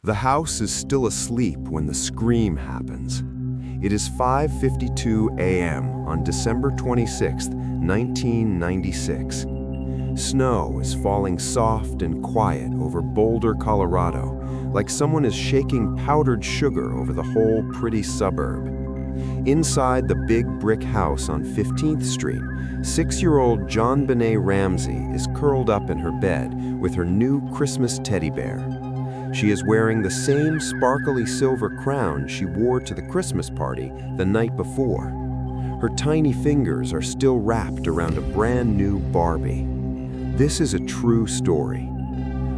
The house is still asleep when the scream happens. It is 5:52 a.m. on December 26, 1996. Snow is falling soft and quiet over Boulder, Colorado, like someone is shaking powdered sugar over the whole pretty suburb. Inside the big brick house on 15th Street, 6-year-old JonBenét Ramsey is curled up in her bed with her new Christmas teddy bear. She is wearing the same sparkly silver crown she wore to the Christmas party the night before. Her tiny fingers are still wrapped around a brand new Barbie. This is a true story.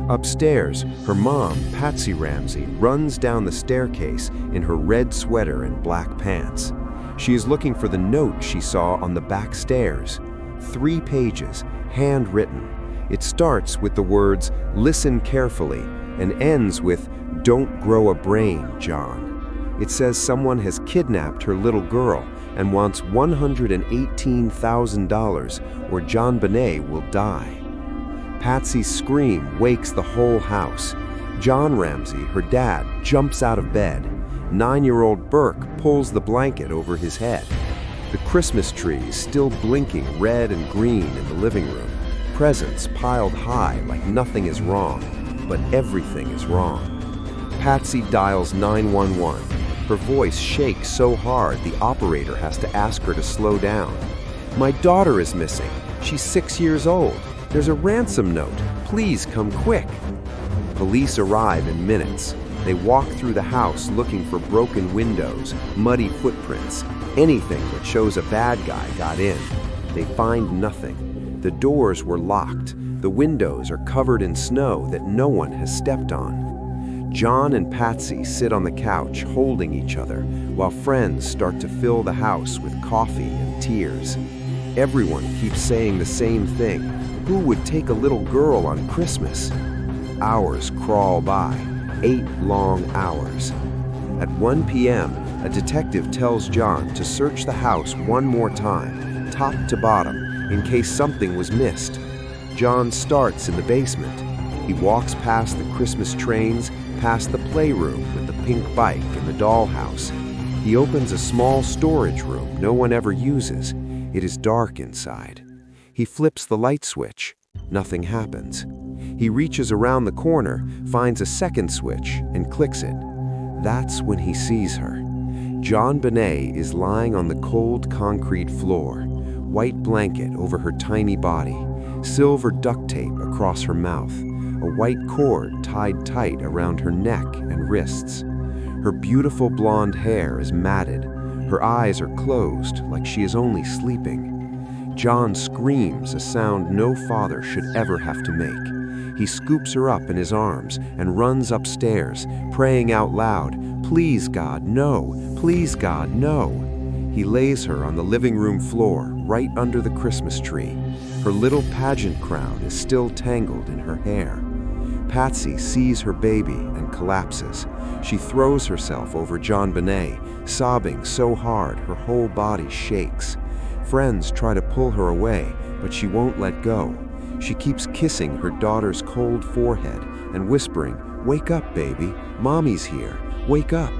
Upstairs, her mom, Patsy Ramsey, runs down the staircase in her red sweater and black pants. She is looking for the note she saw on the back stairs. 3 pages, handwritten. It starts with the words, "Listen carefully," and ends with, "Don't grow a brain, John." It says someone has kidnapped her little girl and wants $118,000 or JonBenét will die. Patsy's scream wakes the whole house. John Ramsey, her dad, jumps out of bed. 9-year-old Burke pulls the blanket over his head. The Christmas tree is still blinking red and green in the living room. Presents piled high like nothing is wrong. But everything is wrong. Patsy dials 911. Her voice shakes so hard the operator has to ask her to slow down. "My daughter is missing. She's 6 years old. There's a ransom note. Please come quick." Police arrive in minutes. They walk through the house looking for broken windows, muddy footprints, anything that shows a bad guy got in. They find nothing. The doors were locked. The windows are covered in snow that no one has stepped on. John and Patsy sit on the couch holding each other while friends start to fill the house with coffee and tears. Everyone keeps saying the same thing. Who would take a little girl on Christmas? Hours crawl by, 8 long hours. At 1 p.m., a detective tells John to search the house one more time, top to bottom, in case something was missed. John starts in the basement. He walks past the Christmas trains, past the playroom with the pink bike and the dollhouse. He opens a small storage room no one ever uses. It is dark inside. He flips the light switch. Nothing happens. He reaches around the corner, finds a second switch, and clicks it. That's when he sees her. JonBenét is lying on the cold concrete floor, white blanket over her tiny body, silver duct tape across her mouth, a white cord tied tight around her neck and wrists. Her beautiful blonde hair is matted. Her eyes are closed like she is only sleeping. John screams a sound no father should ever have to make. He scoops her up in his arms and runs upstairs, praying out loud, "Please, God, no! Please, God, no!" He lays her on the living room floor, right under the Christmas tree. Her little pageant crown is still tangled in her hair. Patsy sees her baby and collapses. She throws herself over JonBenét, sobbing so hard her whole body shakes. Friends try to pull her away, but she won't let go. She keeps kissing her daughter's cold forehead and whispering, "Wake up, baby. Mommy's here. Wake up."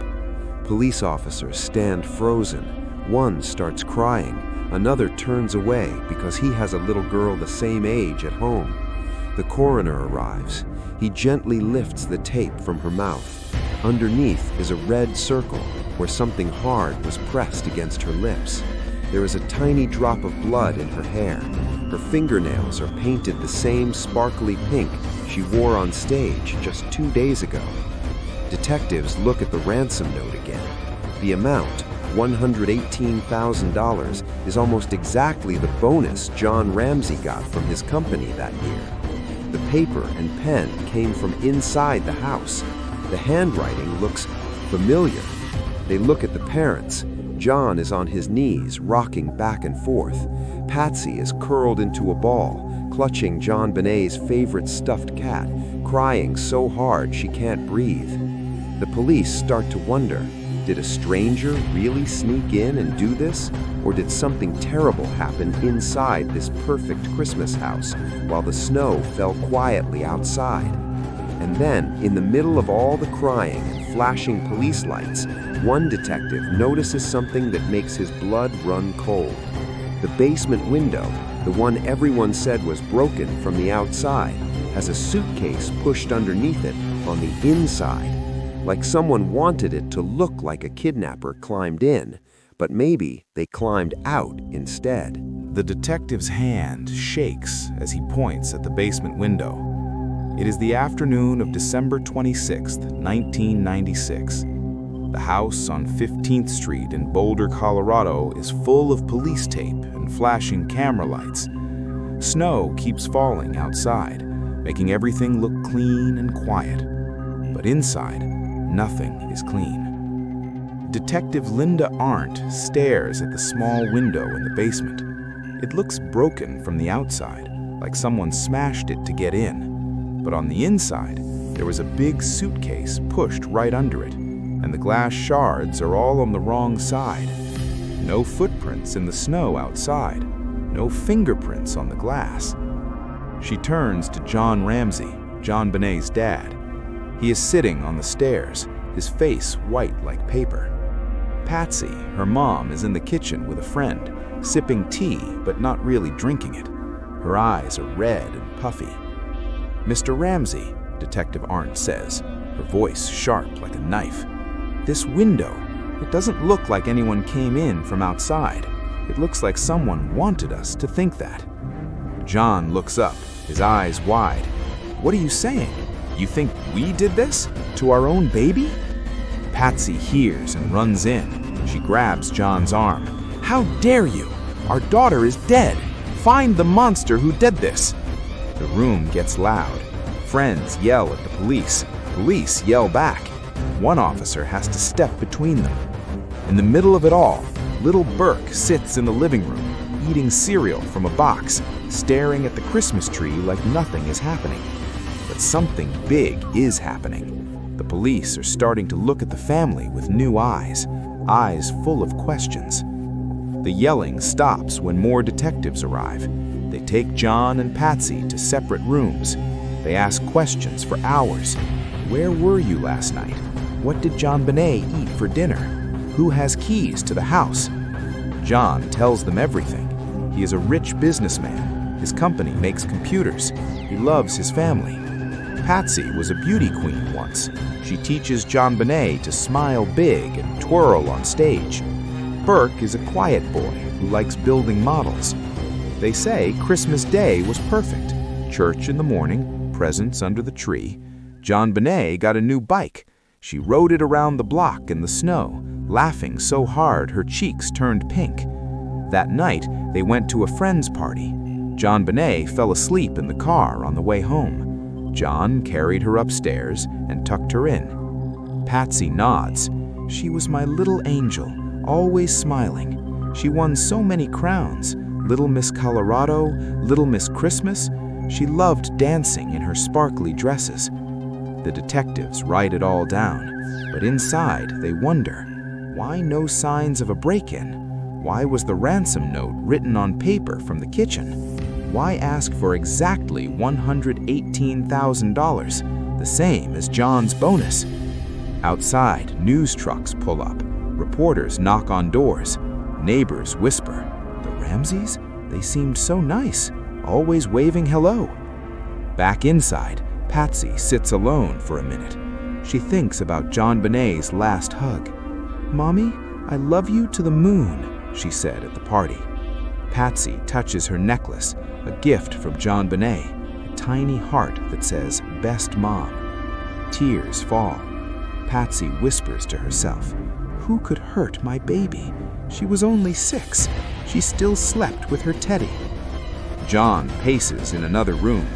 Police officers stand frozen. One starts crying. Another turns away because he has a little girl the same age at home. The coroner arrives. He gently lifts the tape from her mouth. Underneath is a red circle where something hard was pressed against her lips. There is a tiny drop of blood in her hair. Her fingernails are painted the same sparkly pink she wore on stage just 2 days ago. Detectives look at the ransom note again. The amount, $118,000, is almost exactly the bonus John Ramsey got from his company that year. The paper and pen came from inside the house. The handwriting looks familiar. They look at the parents. John is on his knees, rocking back and forth. Patsy is curled into a ball, clutching JonBenét's favorite stuffed cat, crying so hard she can't breathe. The police start to wonder, did a stranger really sneak in and do this? Or did something terrible happen inside this perfect Christmas house while the snow fell quietly outside? And then, in the middle of all the crying and flashing police lights, one detective notices something that makes his blood run cold. The basement window, the one everyone said was broken from the outside, has a suitcase pushed underneath it on the inside, like someone wanted it to look like a kidnapper climbed in, but maybe they climbed out instead. The detective's hand shakes as he points at the basement window. It is the afternoon of December 26, 1996. The house on 15th Street in Boulder, Colorado is full of police tape and flashing camera lights. Snow keeps falling outside, making everything look clean and quiet. But inside, nothing is clean. Detective Linda Arndt stares at the small window in the basement. It looks broken from the outside, like someone smashed it to get in. But on the inside, there was a big suitcase pushed right under it, and the glass shards are all on the wrong side. No footprints in the snow outside, no fingerprints on the glass. She turns to John Ramsey, JonBenét's dad. He is sitting on the stairs, his face white like paper. Patsy, her mom, is in the kitchen with a friend, sipping tea but not really drinking it. Her eyes are red and puffy. "Mr. Ramsey," Detective Arndt says, her voice sharp like a knife. "This window, it doesn't look like anyone came in from outside. It looks like someone wanted us to think that." John looks up, his eyes wide. "What are you saying? You think we did this? To our own baby?" Patsy hears and runs in. She grabs John's arm. "How dare you? Our daughter is dead. Find the monster who did this." The room gets loud. Friends yell at the police. Police yell back. One officer has to step between them. In the middle of it all, little Burke sits in the living room, eating cereal from a box, staring at the Christmas tree like nothing is happening. But something big is happening. The police are starting to look at the family with new eyes, eyes full of questions. The yelling stops when more detectives arrive. They take John and Patsy to separate rooms. They ask questions for hours. Where were you last night? What did JonBenet eat for dinner? Who has keys to the house? John tells them everything. He is a rich businessman. His company makes computers. He loves his family. Patsy was a beauty queen once. She teaches JonBenet to smile big and twirl on stage. Burke is a quiet boy who likes building models. They say Christmas Day was perfect. Church in the morning, presents under the tree. JonBenet got a new bike. She rode it around the block in the snow, laughing so hard her cheeks turned pink. That night, they went to a friend's party. JonBenet fell asleep in the car on the way home. John carried her upstairs and tucked her in. Patsy nods. She was my little angel, always smiling. She won so many crowns. Little Miss Colorado, Little Miss Christmas. She loved dancing in her sparkly dresses. The detectives write it all down, but inside they wonder, why no signs of a break-in? Why was the ransom note written on paper from the kitchen? Why ask for exactly $118,000, the same as John's bonus? Outside, news trucks pull up. Reporters knock on doors. Neighbors whisper. The Ramseys? They seemed so nice, always waving hello. Back inside, Patsy sits alone for a minute. She thinks about JonBenet's last hug. "Mommy, I love you to the moon," she said at the party. Patsy touches her necklace, a gift from JonBenet, a tiny heart that says, "Best Mom." Tears fall. Patsy whispers to herself, "Who could hurt my baby? She was only 6. She still slept with her teddy." John paces in another room.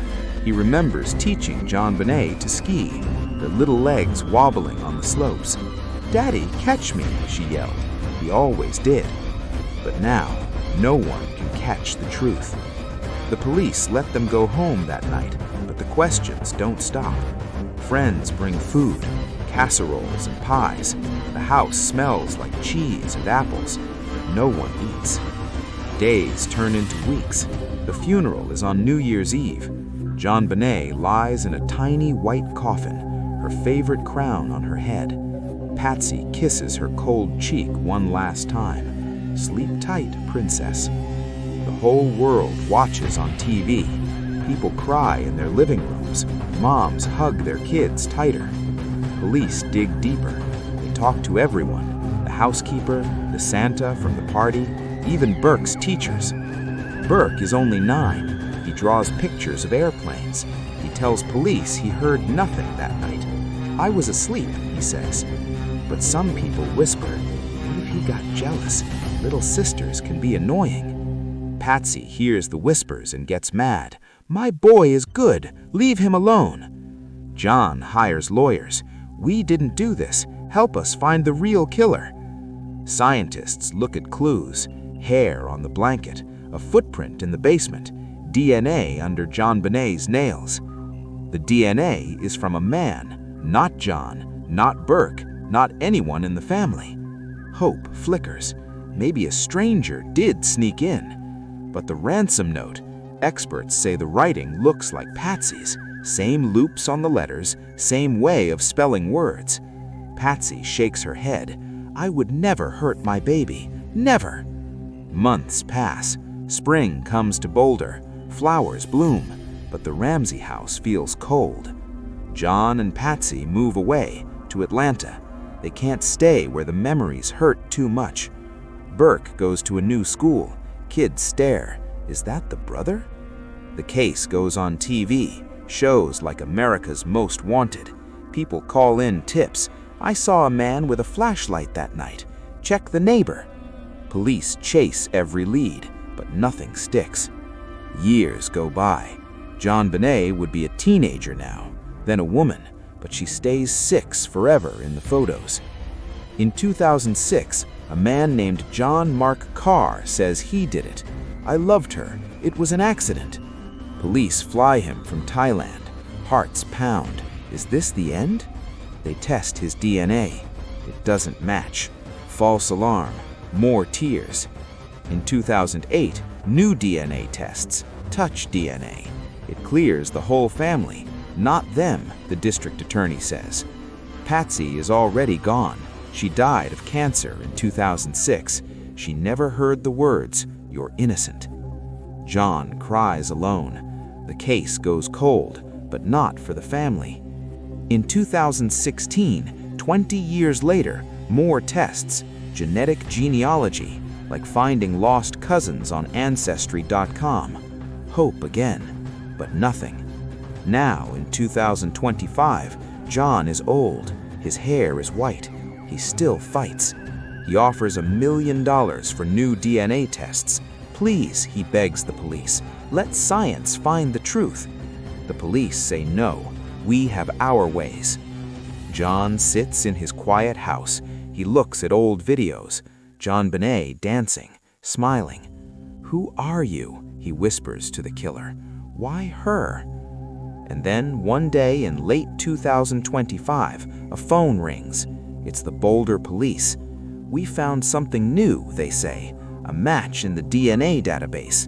He remembers teaching JonBenet to ski, their little legs wobbling on the slopes. "Daddy, catch me," she yelled. He always did. But now, no one can catch the truth. The police let them go home that night, but the questions don't stop. Friends bring food, casseroles and pies. The house smells like cheese and apples, but no one eats. Days turn into weeks. The funeral is on New Year's Eve. JonBenét lies in a tiny white coffin, her favorite crown on her head. Patsy kisses her cold cheek one last time. Sleep tight, princess. The whole world watches on TV. People cry in their living rooms. Moms hug their kids tighter. Police dig deeper. They talk to everyone. The housekeeper, the Santa from the party, even Burke's teachers. Burke is only 9. He draws pictures of airplanes. He tells police he heard nothing that night. "I was asleep," he says. But some people whisper, what if he got jealous? Little sisters can be annoying. Patsy hears the whispers and gets mad. "My boy is good. Leave him alone." John hires lawyers. "We didn't do this. Help us find the real killer." Scientists look at clues. Hair on the blanket, a footprint in the basement, DNA under JonBenét's nails. The DNA is from a man, not John, not Burke, not anyone in the family. Hope flickers. Maybe a stranger did sneak in. But the ransom note, experts say the writing looks like Patsy's. Same loops on the letters, same way of spelling words. Patsy shakes her head. "I would never hurt my baby. Never." Months pass. Spring comes to Boulder. Flowers bloom, but the Ramsey house feels cold. John and Patsy move away to Atlanta. They can't stay where the memories hurt too much. Burke goes to a new school. Kids stare. Is that the brother? The case goes on TV. Shows like America's Most Wanted. People call in tips. "I saw a man with a flashlight that night. Check the neighbor." Police chase every lead, but nothing sticks. Years go by. JonBenét would be a teenager now, then a woman, but she stays 6 forever in the photos. In 2006, a man named John Mark Carr says he did it. "I loved her. It was an accident." Police fly him from Thailand. Hearts pound. Is this the end? They test his DNA. It doesn't match. False alarm. More tears. In 2008, new DNA tests. Touch DNA. It clears the whole family. Not them, the district attorney says. Patsy is already gone. She died of cancer in 2006. She never heard the words, "You're innocent." John cries alone. The case goes cold, but not for the family. In 2016, 20 years later, more tests, genetic genealogy, like finding lost cousins on Ancestry.com. Hope again, but nothing. Now, in 2025, John is old. His hair is white. He still fights. He offers $1 million for new DNA tests. "Please," he begs the police, "let science find the truth." The police say no. We have our ways. John sits in his quiet house. He looks at old videos. JonBenét dancing, smiling. "Who are you?" he whispers to the killer. "Why her?" And then one day in late 2025, a phone rings. It's the Boulder Police. "We found something new," they say, "a match in the DNA database."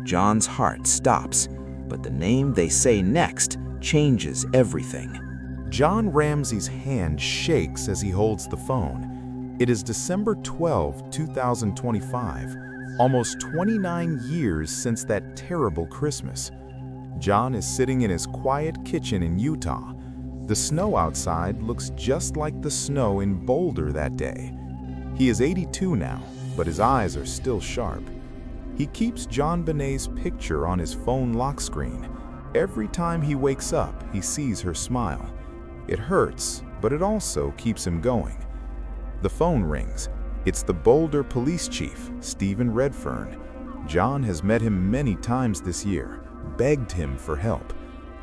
John's heart stops, but the name they say next changes everything. John Ramsey's hand shakes as he holds the phone. It is December 12, 2025, almost 29 years since that terrible Christmas. John is sitting in his quiet kitchen in Utah. The snow outside looks just like the snow in Boulder that day. He is 82 now, but his eyes are still sharp. He keeps JonBenét's picture on his phone lock screen. Every time he wakes up, he sees her smile. It hurts, but it also keeps him going. The phone rings. It's the Boulder Police Chief, Stephen Redfern. John has met him many times this year, begged him for help.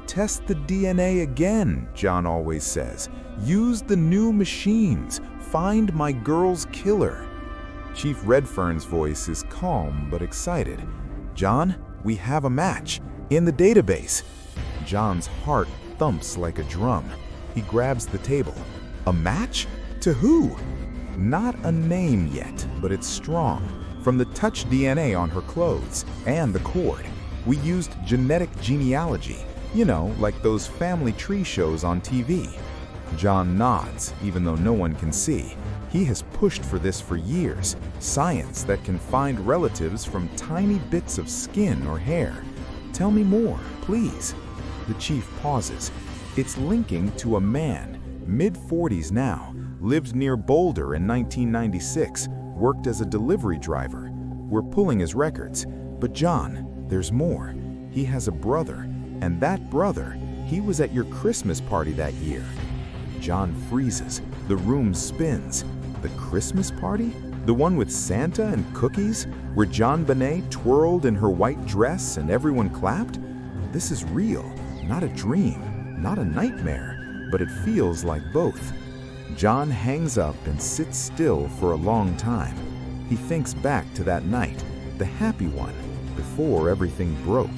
"Test the DNA again," John always says. "Use the new machines. Find my girl's killer." Chief Redfern's voice is calm but excited. "John, we have a match in the database." John's heart thumps like a drum. He grabs the table. "A match? To who?" "Not a name yet, but it's strong. From the touch DNA on her clothes and the cord. We used genetic genealogy. You know, like those family tree shows on TV. John nods, even though no one can see. He has pushed for this for years, science that can find relatives from tiny bits of skin or hair. Tell me more, please. The chief pauses. It's linking to a man, mid-40s now, lived near Boulder in 1996, worked as a delivery driver. We're pulling his records. But John, there's more. He has a brother, and that brother, he was at your Christmas party that year. John freezes. The room spins. The Christmas party? The one with Santa and cookies? Where JonBenét twirled in her white dress and everyone clapped? This is real, not a dream, not a nightmare, but it feels like both. John hangs up and sits still for a long time. He thinks back to that night, the happy one, before everything broke.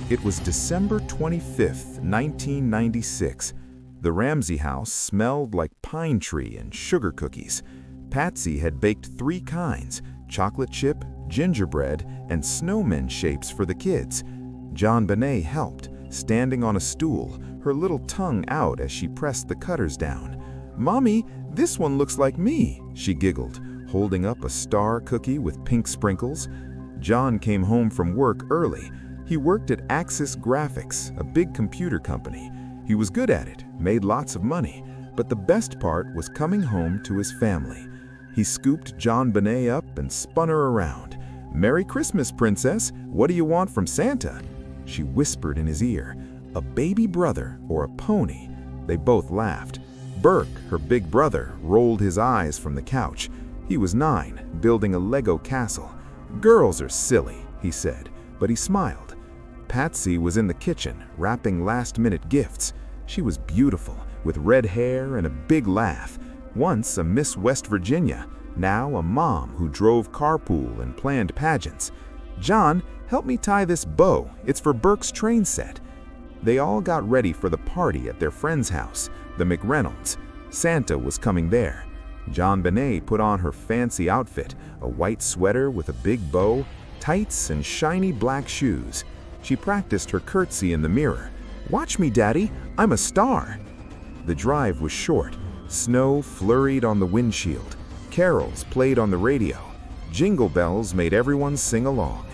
It was December 25th, 1996. The Ramsey house smelled like pine tree and sugar cookies. Patsy had baked 3 kinds, chocolate chip, gingerbread, and snowman shapes for the kids. JonBenét helped, standing on a stool, her little tongue out as she pressed the cutters down. "Mommy, this one looks like me," she giggled, holding up a star cookie with pink sprinkles. John came home from work early. He worked at Axis Graphics, a big computer company. He was good at it, made lots of money, but the best part was coming home to his family. He scooped JonBenét up and spun her around. "Merry Christmas, princess. What do you want from Santa?" She whispered in his ear, "A baby brother or a pony." They both laughed. Burke, her big brother, rolled his eyes from the couch. He was 9, building a Lego castle. "Girls are silly," he said, but he smiled. Patsy was in the kitchen, wrapping last-minute gifts. She was beautiful, with red hair and a big laugh. Once a Miss West Virginia, now a mom who drove carpool and planned pageants. "John, help me tie this bow. It's for Burke's train set." They all got ready for the party at their friend's house, the McReynolds. Santa was coming there. JonBenét put on her fancy outfit, a white sweater with a big bow, tights, and shiny black shoes. She practiced her curtsy in the mirror. "Watch me, Daddy, I'm a star." The drive was short. Snow flurried on the windshield. Carols played on the radio. Jingle bells made everyone sing along.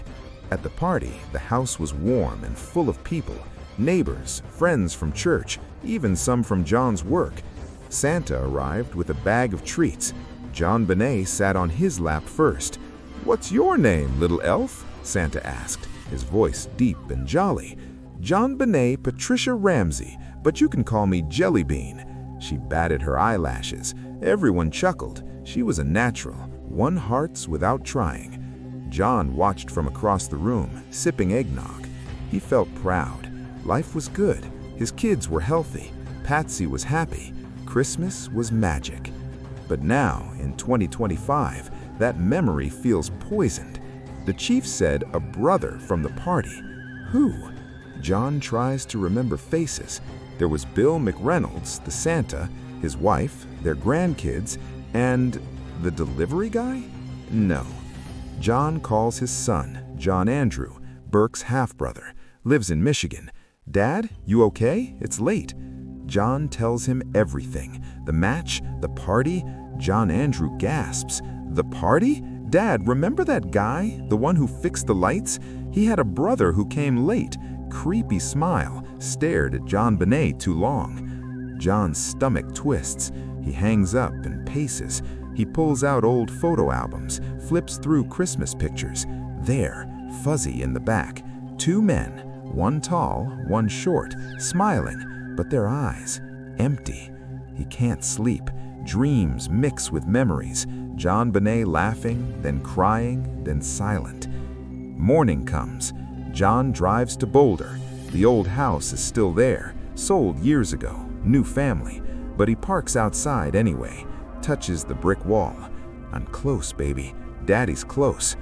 At the party, the house was warm and full of people. Neighbors, friends from church, even some from John's work. Santa arrived with a bag of treats. JonBenét sat on his lap first. "What's your name, little elf?" Santa asked, his voice deep and jolly. "JonBenét Patricia Ramsey, but you can call me Jelly Bean." She batted her eyelashes. Everyone chuckled. She was a natural, won hearts without trying. John watched from across the room, sipping eggnog. He felt proud. Life was good. His kids were healthy. Patsy was happy. Christmas was magic. But now, in 2025, that memory feels poisoned. The chief said a brother from the party. Who? John tries to remember faces. There was Bill McReynolds, the Santa, his wife, their grandkids, and the delivery guy? No. John calls his son, John Andrew, Burke's half-brother, lives in Michigan. "Dad, you okay? It's late." John tells him everything. The match, the party. John Andrew gasps. "The party? Dad, remember that guy? The one who fixed the lights? He had a brother who came late." Creepy smile, stared at JonBenét too long. John's stomach twists. He hangs up and paces. He pulls out old photo albums, flips through Christmas pictures. There, fuzzy in the back, 2 men, one tall, one short, smiling, but their eyes, empty. He can't sleep. Dreams mix with memories. JonBenét laughing, then crying, then silent. Morning comes. John drives to Boulder. The old house is still there, sold years ago, new family, but he parks outside anyway, touches the brick wall. "I'm close, baby. Daddy's close."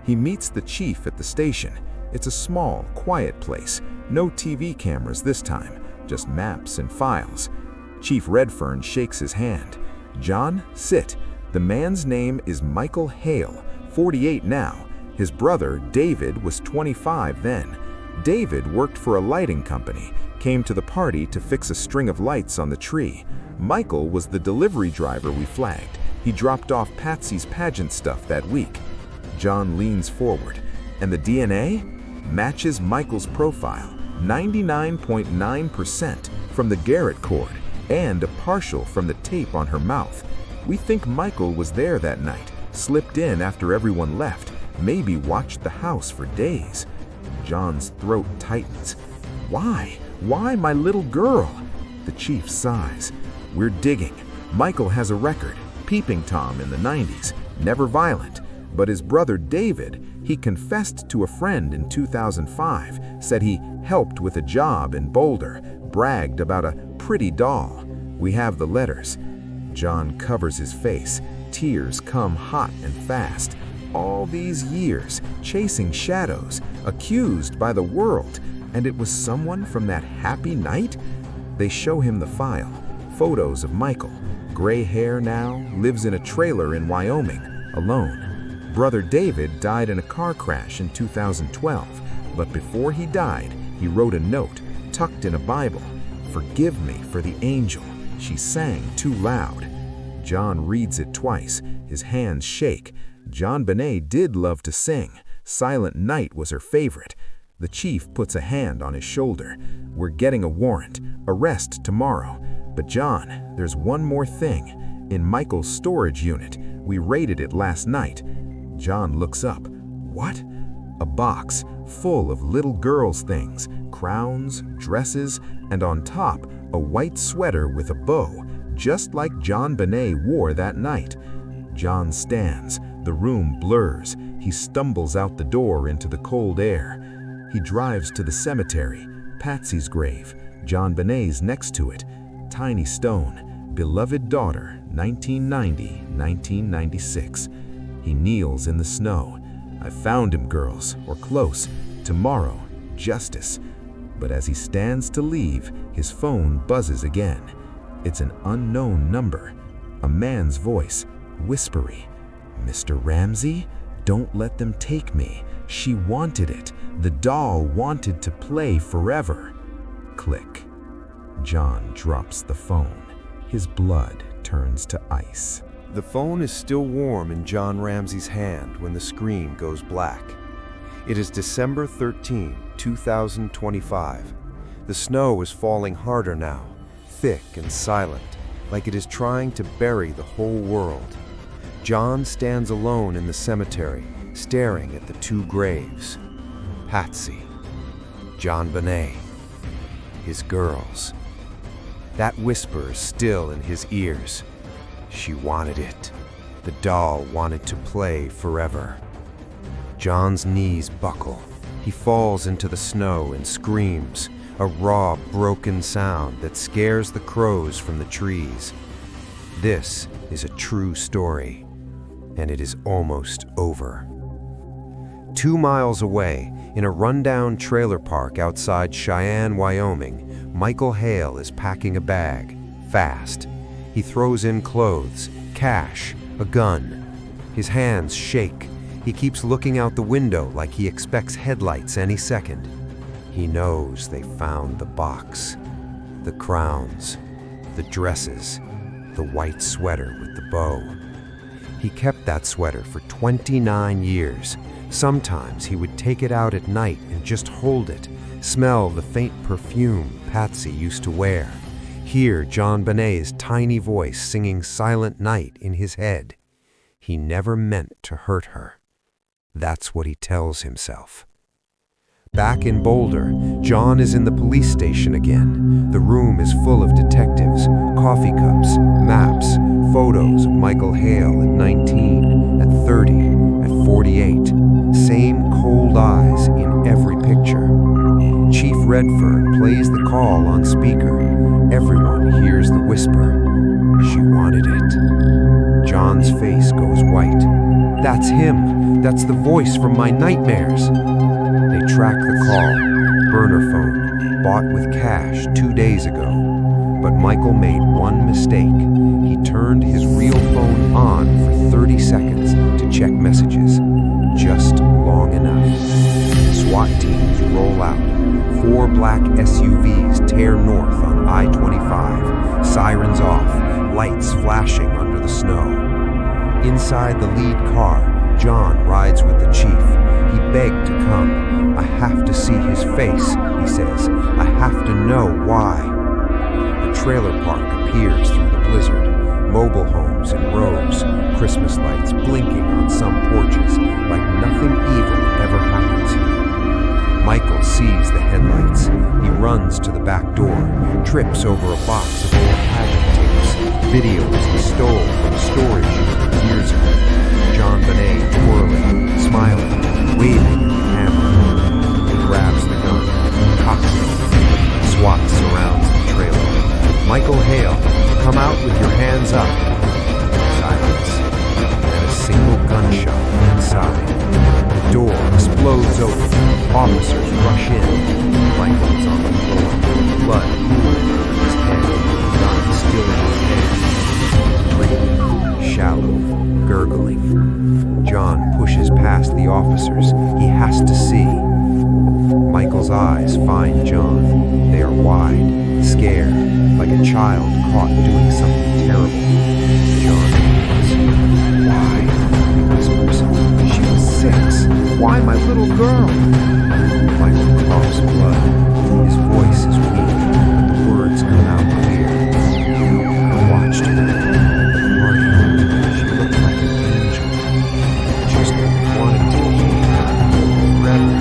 He meets the chief at the station. It's a small, quiet place. No TV cameras this time, just maps and files. Chief Redfern shakes his hand. "John, sit. The man's name is Michael Hale, 48 now. His brother, David, was 25 then. David worked for a lighting company, came to the party to fix a string of lights on the tree. Michael was the delivery driver we flagged. He dropped off Patsy's pageant stuff that week. John leans forward, and the DNA matches Michael's profile, 99.9% from the Garrett cord and a partial from the tape on her mouth. We think Michael was there that night, slipped in after everyone left, maybe watched the house for days. John's throat tightens. Why? Why my little girl? The chief sighs. We're digging. Michael has a record, Peeping Tom in the 90s, never violent. But his brother David, he confessed to a friend in 2005, said he helped with a job in Boulder, bragged about a pretty doll. We have the letters. John covers his face. Tears come hot and fast. All these years, chasing shadows, accused by the world, and it was someone from that happy night? They show him the file, photos of Michael. Gray hair now, lives in a trailer in Wyoming, alone. Brother David died in a car crash in 2012, but before he died, he wrote a note, tucked in a Bible. "Forgive me for the angel. She sang too loud." John reads it twice. His hands shake. JonBenét did love to sing. Silent Night was her favorite. The chief puts a hand on his shoulder. "We're getting a warrant. Arrest tomorrow. But John, there's one more thing. In Michael's storage unit. We raided it last night." John looks up. "What?" A box full of little girls' things, crowns, dresses, and on top, a white sweater with a bow, just like JonBenét wore that night. John stands. The room blurs. He stumbles out the door into the cold air. He drives to the cemetery. Patsy's grave. JonBenét's next to it. Tiny stone. Beloved daughter, 1990-1996. He kneels in the snow. "I found him, girls, or close. Tomorrow, justice." But as he stands to leave, his phone buzzes again. It's an unknown number. A man's voice, whispery. "Mr. Ramsey, don't let them take me. She wanted it. The doll wanted to play forever." Click. John drops the phone. His blood turns to ice. The phone is still warm in John Ramsey's hand when the screen goes black. It is December 13, 2025. The snow is falling harder now, thick and silent, like it is trying to bury the whole world. John stands alone in the cemetery, staring at the two graves. Patsy, JonBenét, his girls. That whisper is still in his ears. She wanted it. The doll wanted to play forever. John's knees buckle. He falls into the snow and screams, a raw, broken sound that scares the crows from the trees. This is a true story, and it is almost over. 2 miles away, in a rundown trailer park outside Cheyenne, Wyoming, Michael Hale is packing a bag, fast. He throws in clothes, cash, a gun. His hands shake. He keeps looking out the window like he expects headlights any second. He knows they found the box, the crowns, the dresses, the white sweater with the bow. He kept that sweater for 29 years. Sometimes he would take it out at night and just hold it, smell the faint perfume Patsy used to wear. Hear JonBenét's tiny voice singing Silent Night in his head. He never meant to hurt her. That's what he tells himself. Back in Boulder, John is in the police station again. The room is full of detectives, coffee cups, maps, photos of Michael Hale at 19, at 30, at 48. Same cold eyes in every picture. Chief Redfern plays the call on speaker. Everyone hears the whisper. She wanted it. John's face goes white. That's him. That's the voice from my nightmares. They track the call. Burner phone. Bought with cash 2 days ago. But Michael made one mistake. He turned his real phone on for 30 seconds to check messages. Just long enough. SWAT teams roll out. 4 black SUVs tear north on I-25, sirens off, lights flashing under the snow. Inside the lead car, John rides with the chief. He begged to come. "I have to see his face," he says. "I have to know why." The trailer park appears through the blizzard. Mobile homes in rows, Christmas lights blinking on some porches like nothing evil ever happens here. Michael sees the headlights. He runs to the back door, trips over a box of old pageant tapes, videos he stole from storage unit years ago. JonBenét twirling, smiling, waving at the camera. He grabs the gun, cocks it. SWAT surrounds the trailer. "Michael Hale, come out with your hands up." Silence. And a single gunshot inside. The door explodes open. Officers rush in. Michael is on the floor. Blood pooling over his head. Gun still in his hand. Breathing, shallow, gurgling. John pushes past the officers. He has to see. Michael's eyes find John. They are wide, scared, like a child caught doing something terrible. John asks, "Why?" he whispers. "She was 6. Why my little girl?" Michael coughs blood. His voice is weak, but the words come out clear. "I watched her at the party. She looked like an angel. Just wanted to keep her forever."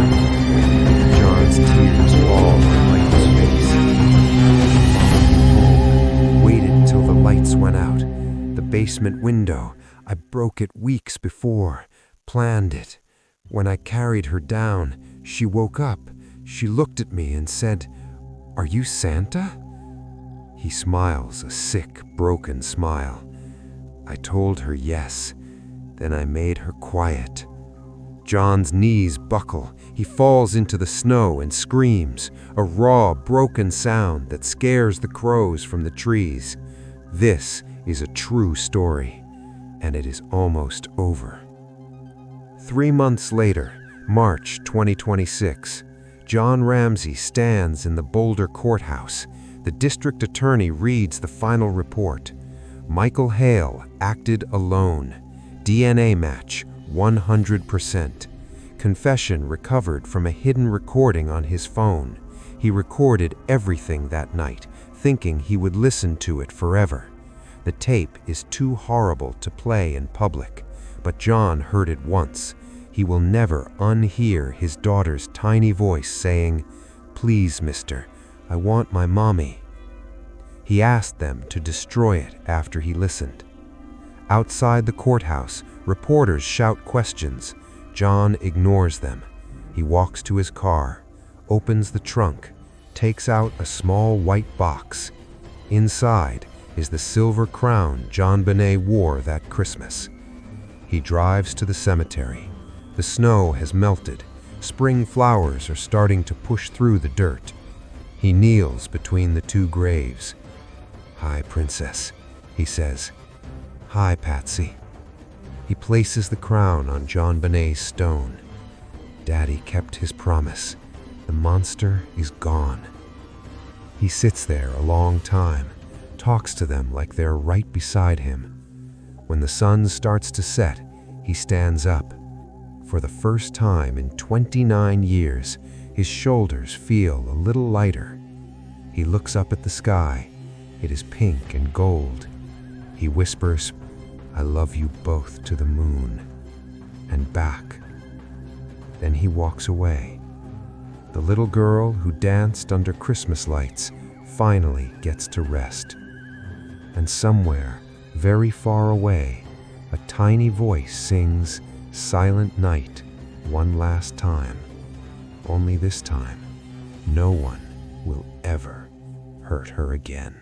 John's tears fall on Michael's face. Waited till the lights went out. The basement window. I broke it weeks before. Planned it. When I carried her down, she woke up. She looked at me and said, "Are you Santa?" He smiles, a sick, broken smile. I told her yes. Then I made her quiet. John's knees buckle. He falls into the snow and screams, a raw, broken sound that scares the crows from the trees. This is a true story, and it is almost over. 3 months later, March 2026, John Ramsey stands in the Boulder courthouse. The district attorney reads the final report. Michael Hale acted alone. DNA match, 100%. Confession recovered from a hidden recording on his phone. He recorded everything that night, thinking he would listen to it forever. The tape is too horrible to play in public, but John heard it once. He will never unhear his daughter's tiny voice saying, "Please, mister, I want my mommy." He asked them to destroy it after he listened. Outside the courthouse, reporters shout questions. John ignores them. He walks to his car, opens the trunk, takes out a small white box. Inside is the silver crown JonBenét wore that Christmas. He drives to the cemetery. The snow has melted. Spring flowers are starting to push through the dirt. He kneels between the 2 graves. "Hi, Princess," he says. "Hi, Patsy." He places the crown on JonBenét's stone. Daddy kept his promise. The monster is gone. He sits there a long time, talks to them like they're right beside him. When the sun starts to set, he stands up. For the first time in 29 years, his shoulders feel a little lighter. He looks up at the sky. It is pink and gold. He whispers, "I love you both to the moon," and back. Then he walks away. The little girl who danced under Christmas lights finally gets to rest. And somewhere, very far away, a tiny voice sings "Silent Night" one last time. Only this time, no one will ever hurt her again.